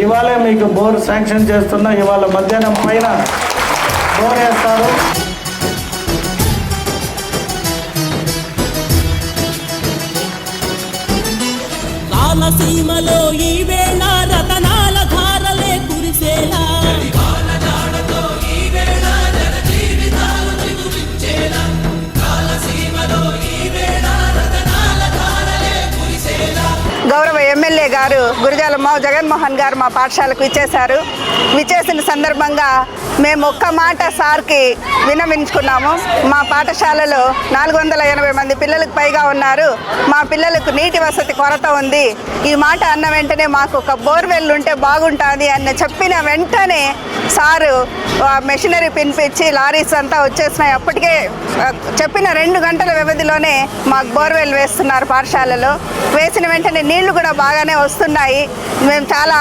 ఇవాళే మీకు bore sanction చేస్తున్నా. ఇవాళ మధ్యాహ్నం పైన బోర్ వేస్తారు. రాయలసీమలో ఈ వేళ రతనాల ధారలే కురిసేలా, గౌరవ ఎమ్మెల్యే గారు గురజాల జగన్మోహన్ గారు మా పాఠశాలకు విచ్చేశారు. విచ్చేసిన సందర్భంగా మేము ఒక్క మాట సార్కి విన్నవించుకున్నాము. మా పాఠశాలలో 480 మంది పిల్లలకు పైగా ఉన్నారు. మా పిల్లలకు నీటి వసతి కొరత ఉంది. ఈ మాట అన్న వెంటనే మాకు ఒక బోర్వెల్ ఉంటే బాగుంటుంది అని చెప్పిన వెంటనే సారు మెషినరీ పినిపించి లారీస్ అంతా వచ్చేసినాయి. అప్పటికే చెప్పిన 2 గంటల వ్యవధిలోనే మాకు బోర్వెల్ వేస్తున్నారు పాఠశాలలో. వేసిన వెంటనే నీళ్లు కూడా బాగానే వస్తున్నాయి. మేము చాలా